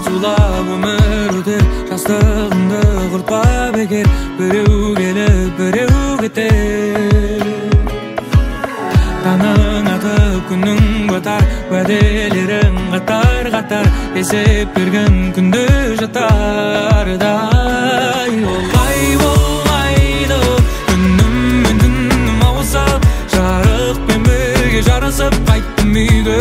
Zulab ömür öter, jastığımdı kurtpa beker. Birew gelip birew geter. Tanın atıp günün batar, vadelerin qatar qatar. Esep bergen күндө jatar day. Olay bolmaydı günüm men түнüm ауысып, жарықпен бірге жарысып қайттым үйге.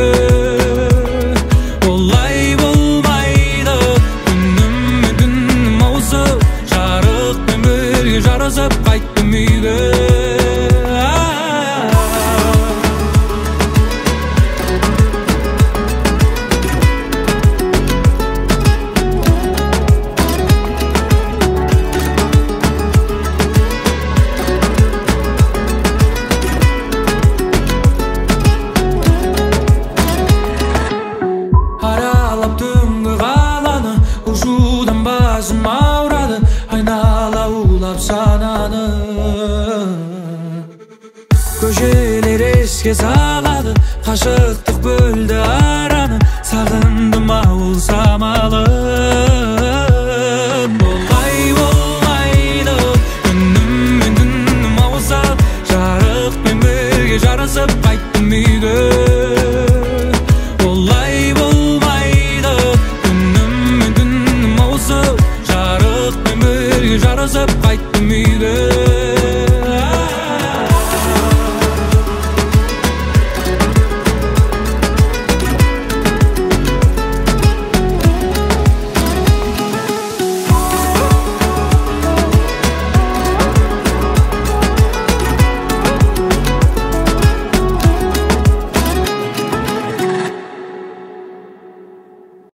Жарысып қайттым үйге. Аралап түнгі қаланы, ұшудан басым ауырады, айнала улап сананы. Көшелер еске салады, қашықтық бөлді араны, сағындым ауыл самалы.